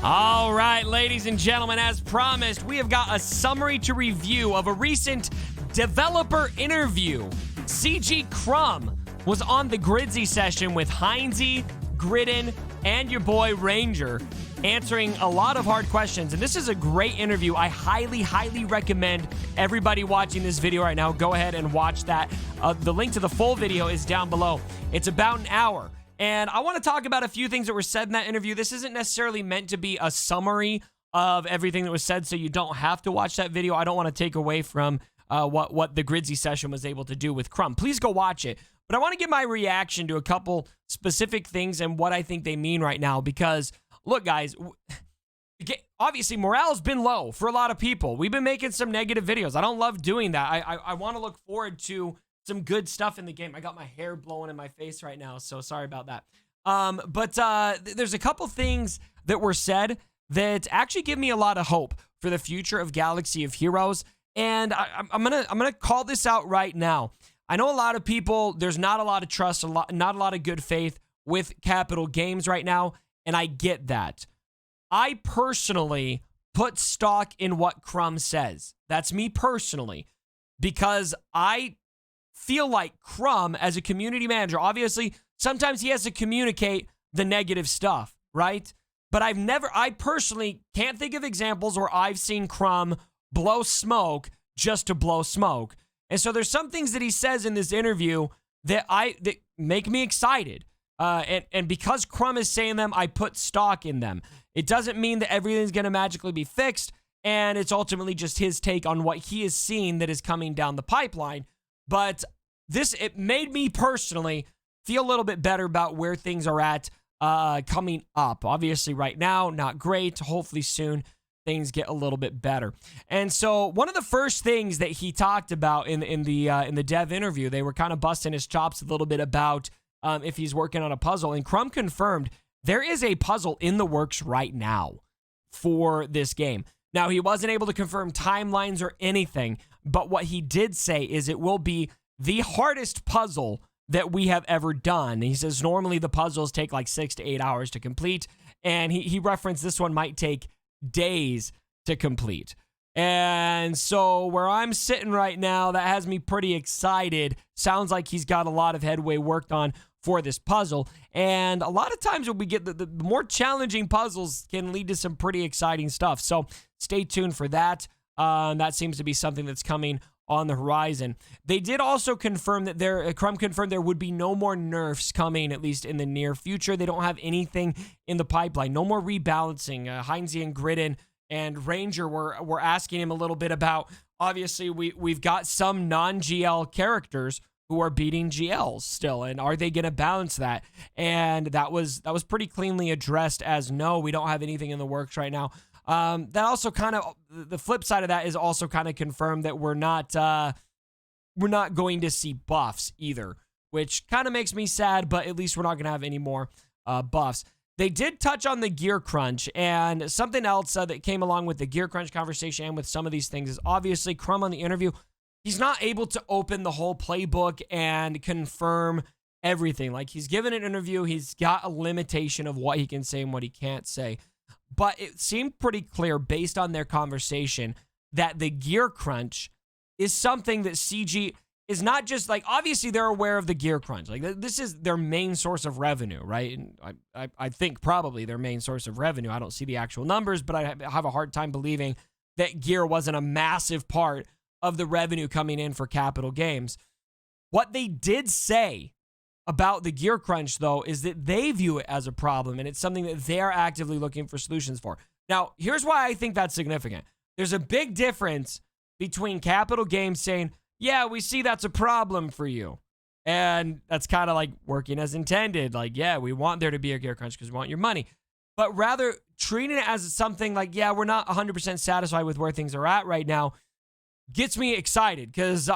All right, ladies and gentlemen, as promised, we have got a summary to review of a recent developer interview. CG Crumb was on the Gridsy session with Heinze, Gridden, and your boy Ranger, answering a lot of hard questions. And this is a great interview. I highly, highly recommend everybody watching this video right now go ahead and watch that. The link to the full video is down below. It's about an hour. And I want to talk about a few things that were said in that interview. This isn't necessarily meant to be a summary of everything that was said, so you don't have to watch that video. I don't want to take away from what the Gridsy session was able to do with Crumb. Please go watch it. But I want to give my reaction to a couple specific things and what I think they mean right now. Because, look, guys, obviously morale's been low for a lot of people. We've been making some negative videos. I don't love doing that. I want to look forward to some good stuff in the game. I got my hair blowing in my face right now, so sorry about that. But there's a couple things that were said that actually give me a lot of hope for the future of Galaxy of Heroes, and I'm gonna call this out right now. I know a lot of people, there's not a lot of trust, not a lot of good faith with Capital Games right now, and I get that. I personally put stock in what Crumb says. That's me personally, because I feel like Crumb, as a community manager, obviously, sometimes he has to communicate the negative stuff, right? But I personally can't think of examples where I've seen Crumb blow smoke just to blow smoke. And so there's some things that he says in this interview that make me excited. And because Crumb is saying them, I put stock in them. It doesn't mean that everything's going to magically be fixed, and it's ultimately just his take on what he has seen that is coming down the pipeline. But it made me personally feel a little bit better about where things are at coming up. Obviously, right now, not great. Hopefully soon things get a little bit better. And so one of the first things that he talked about in the dev interview, they were kind of busting his chops a little bit about if he's working on a puzzle. And Crumb confirmed there is a puzzle in the works right now for this game. Now, he wasn't able to confirm timelines or anything, but what he did say is it will be the hardest puzzle that we have ever done. He says normally the puzzles take like 6 to 8 hours to complete, and he referenced this one might take days to complete. And so where I'm sitting right now, that has me pretty excited. Sounds like he's got a lot of headway worked on for this puzzle. And a lot of times when we get the more challenging puzzles can lead to some pretty exciting stuff. So stay tuned for that. That seems to be something that's coming on the horizon. They did also confirm that Crumb confirmed there would be no more nerfs coming, at least in the near future. They don't have anything in the pipeline. No more rebalancing. Heinze and Gridden and Ranger were asking him a little bit about, obviously, we've got some non-GL characters who are beating GLs still, and are they going to balance that? And that was pretty cleanly addressed as no, we don't have anything in the works right now. That also kind of, the flip side of that is also kind of confirmed that we're not going to see buffs either, which kind of makes me sad, but at least we're not going to have any more buffs. They did touch on the gear crunch, and something else that came along with the gear crunch conversation and with some of these things is obviously Crumb on the interview, he's not able to open the whole playbook and confirm everything. Like, he's given an interview, he's got a limitation of what he can say and what he can't say. But it seemed pretty clear based on their conversation that the gear crunch is something that CG is not just like, obviously they're aware of the gear crunch. Like, this is their main source of revenue, right? And I think probably their main source of revenue. I don't see the actual numbers, but I have a hard time believing that gear wasn't a massive part of the revenue coming in for Capital Games. What they did say about the gear crunch, though, is that they view it as a problem, and it's something that they're actively looking for solutions for. Now, here's why I think that's significant. There's a big difference between Capital Games saying, yeah, we see that's a problem for you, and that's kind of like working as intended. Like, yeah, we want there to be a gear crunch because we want your money. But rather treating it as something like, yeah, we're not 100% satisfied with where things are at right now, gets me excited because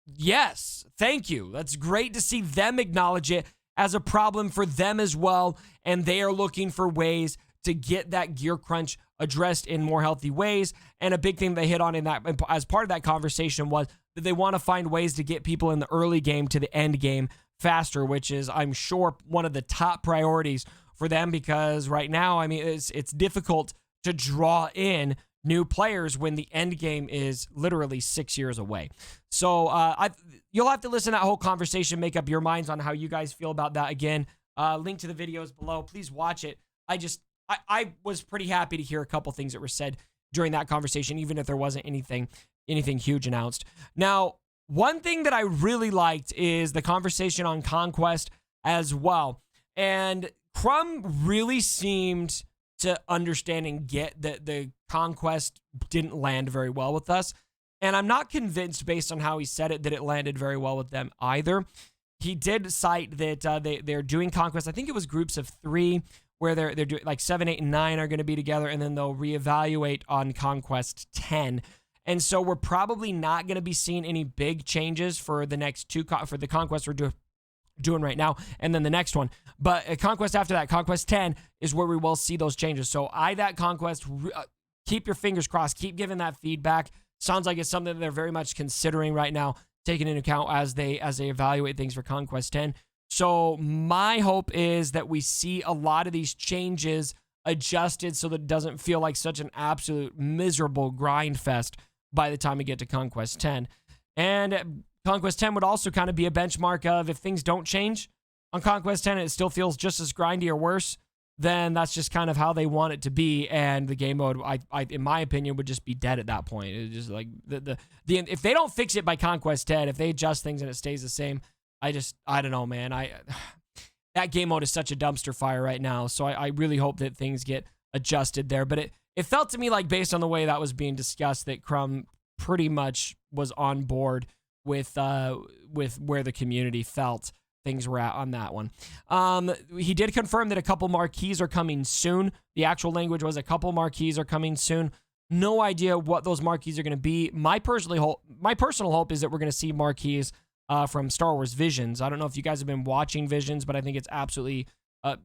yes, thank you. That's great to see them acknowledge it as a problem for them as well, and they are looking for ways to get that gear crunch addressed in more healthy ways. And a big thing they hit on in that, as part of that conversation, was that they want to find ways to get people in the early game to the end game faster, which is, I'm sure, one of the top priorities for them, because right now, I mean, it's difficult to draw in new players when the end game is literally 6 years away. So you'll have to listen to that whole conversation, make up your minds on how you guys feel about that. Again, link to the videos below. Please watch it. I was pretty happy to hear a couple things that were said during that conversation, even if there wasn't anything huge announced. Now, one thing that I really liked is the conversation on Conquest as well. And Crumb really seemed to understand and get that the Conquest didn't land very well with us. And I'm not convinced, based on how he said it, that it landed very well with them either. He did cite that they're doing Conquest. I think it was groups of 3, where they're doing like 7, 8, and 9 are going to be together, and then they'll reevaluate on Conquest 10. And so we're probably not going to be seeing any big changes for the next 2 for the Conquest we're doing right now, and then the next one. But Conquest after that, Conquest 10, is where we will see those changes. So that Conquest, keep your fingers crossed, keep giving that feedback. Sounds like it's something that they're very much considering right now, taking into account as they evaluate things for Conquest 10. So my hope is that we see a lot of these changes adjusted so that it doesn't feel like such an absolute miserable grind fest by the time we get to Conquest 10. And Conquest 10 would also kind of be a benchmark of, if things don't change on Conquest 10, it still feels just as grindy or worse, then that's just kind of how they want it to be. And the game mode, in my opinion, would just be dead at that point. It's just like if they don't fix it by Conquest 10, if they adjust things and it stays the same, I don't know, man. That game mode is such a dumpster fire right now. So I really hope that things get adjusted there. But it felt to me like, based on the way that was being discussed, that Crumb pretty much was on board with where the community felt things were at on that one. He did confirm that a couple marquees are coming soon. The actual language was, a couple marquees are coming soon. No idea what those marquees are going to be. My personal hope is that we're going to see marquees from Star Wars Visions. I don't know if you guys have been watching Visions, but I think it's absolutely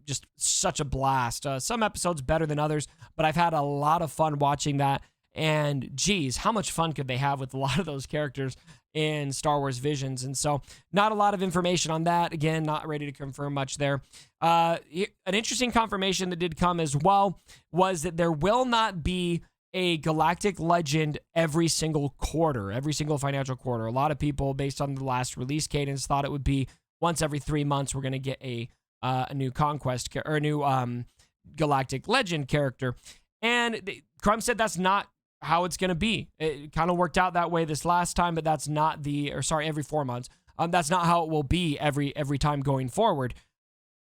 just such a blast. Some episodes better than others, but I've had a lot of fun watching that. And geez, how much fun could they have with a lot of those characters in Star Wars Visions? And so not a lot of information on that. Again, not ready to confirm much there. An interesting confirmation that did come as well was that there will not be a Galactic Legend every single quarter, every single financial quarter. A lot of people, based on the last release cadence, thought it would be once every 3 months we're going to get a new Conquest or a new Galactic Legend character. And Crumb said that's not how it's going to be. It kind of worked out that way this last time, but that's not every 4 months. That's not how it will be every time going forward.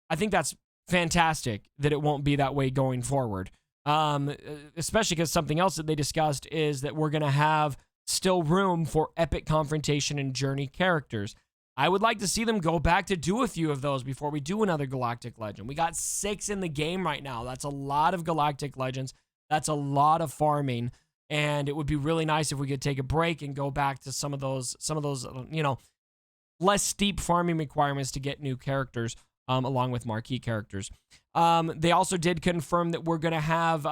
I think that's fantastic that it won't be that way going forward. Especially because something else that they discussed is that we're going to have still room for epic confrontation and journey characters. I would like to see them go back to do a few of those before we do another Galactic Legend. We got 6 in the game right now. That's a lot of Galactic Legends. That's a lot of farming. And it would be really nice if we could take a break and go back to some of those, less steep farming requirements to get new characters, along with marquee characters. They also did confirm that we're going to have,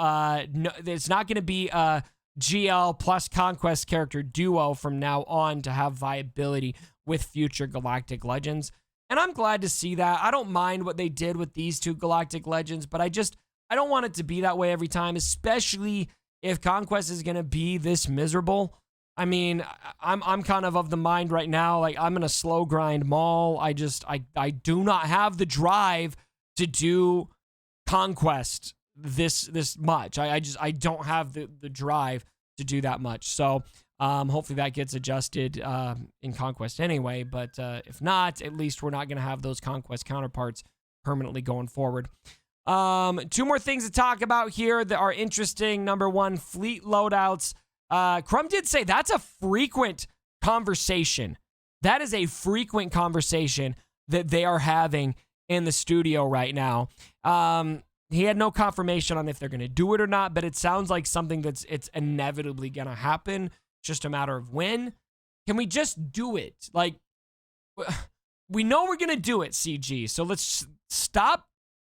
it's not going to be a GL plus Conquest character duo from now on to have viability with future Galactic Legends. And I'm glad to see that. I don't mind what they did with these 2 Galactic Legends, but I don't want it to be that way every time, especially if Conquest is going to be this miserable. I mean, I'm kind of the mind right now, like, I'm in a slow grind mall. I do not have the drive to do Conquest this much. I don't have the drive to do that much. So hopefully that gets adjusted in Conquest anyway. But if not, at least we're not going to have those Conquest counterparts permanently going forward. 2 more things to talk about here that are interesting. Number 1, fleet loadouts. Crumb did say that's a frequent conversation. That is a frequent conversation that they are having in the studio right now. He had no confirmation on if they're going to do it or not, but it sounds like something it's inevitably going to happen. It's just a matter of when. Can we just do it? Like, we know we're going to do it, CG. So let's stop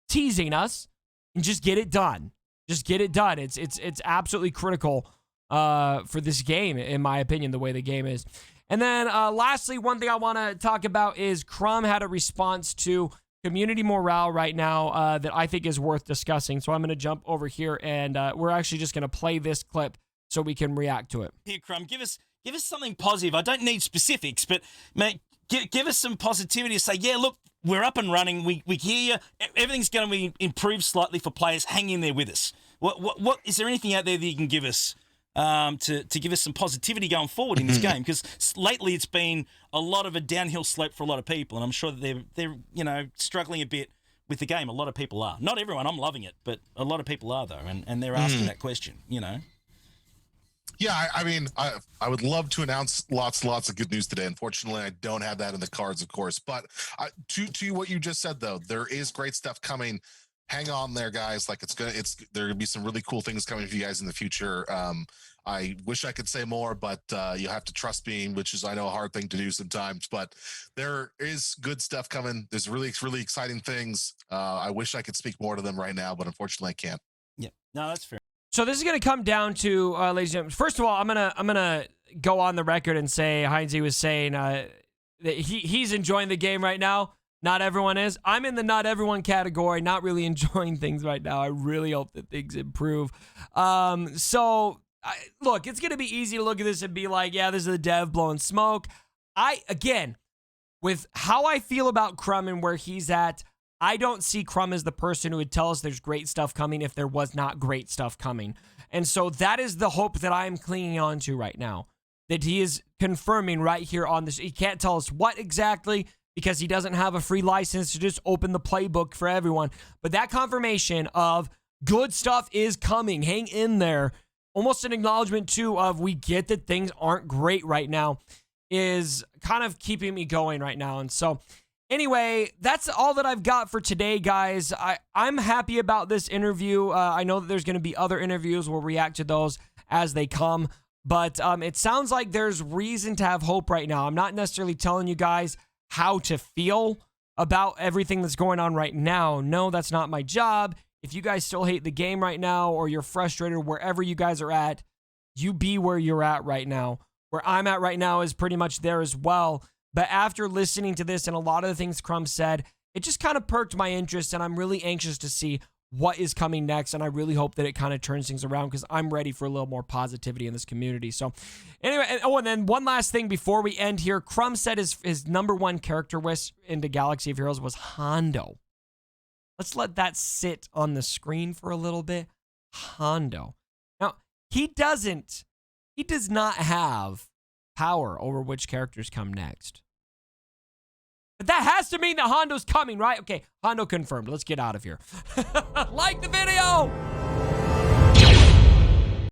teasing us and just get it done. Just get it done. It's absolutely critical for this game, in my opinion, the way the game is. And then lastly, one thing I want to talk about is Crumb had a response to community morale right now that I think is worth discussing. So I'm going to jump over here, and we're actually just going to play this clip so we can react to it. Here, Crumb, give us something positive. I don't need specifics, but mate, give us some positivity to say, yeah, look, we're up and running. We hear you. Everything's going to be improved slightly for players. Hang in there with us. What is there anything out there that you can give us to give us some positivity going forward in this game? Because lately it's been a lot of a downhill slope for a lot of people, and I'm sure that they're struggling a bit with the game. A lot of people are. Not everyone. I'm loving it, but a lot of people are though, and they're asking that question. Yeah, I mean, I would love to announce lots of good news today. Unfortunately, I don't have that in the cards, of course. But to what you just said, though, there is great stuff coming. Hang on there, guys. Like there gonna be some really cool things coming for you guys in the future. I wish I could say more, but you have to trust me, which is, I know, a hard thing to do sometimes. But there is good stuff coming. There's really exciting things. I wish I could speak more to them right now, but unfortunately, I can't. Yeah, no, that's fair. So this is going to come down to, ladies and gentlemen. First of all, I'm gonna go on the record and say Heinze was saying that he's enjoying the game right now. Not everyone is. I'm in the not everyone category. Not really enjoying things right now. I really hope that things improve. Look, it's going to be easy to look at this and be like, yeah, this is the dev blowing smoke. Again, with how I feel about Crumb and where he's at, I don't see Crumb as the person who would tell us there's great stuff coming if there was not great stuff coming. And so that is the hope that I'm clinging on to right now, that he is confirming right here on this. He can't tell us what exactly because he doesn't have a free license to just open the playbook for everyone. But that confirmation of good stuff is coming, hang in there, almost an acknowledgement too of we get that things aren't great right now, is kind of keeping me going right now. And so anyway, that's all that I've got for today, guys. I'm happy about this interview. I know that there's going to be other interviews. We'll react to those as they come. But it sounds like there's reason to have hope right now. I'm not necessarily telling you guys how to feel about everything that's going on right now. No, that's not my job. If you guys still hate the game right now or you're frustrated wherever you guys are at, you be where you're at right now. Where I'm at right now is pretty much there as well. But after listening to this and a lot of the things Crumb said, it just kind of perked my interest, and I'm really anxious to see what is coming next, and I really hope that it kind of turns things around because I'm ready for a little more positivity in this community. So anyway, and then one last thing before we end here. Crumb said his number one character wish into Galaxy of Heroes was Hondo. Let's let that sit on the screen for a little bit. Hondo. Now, he does not have power over which characters come next. But that has to mean that Hondo's coming, right? Okay, Hondo confirmed. Let's get out of here. Like the video!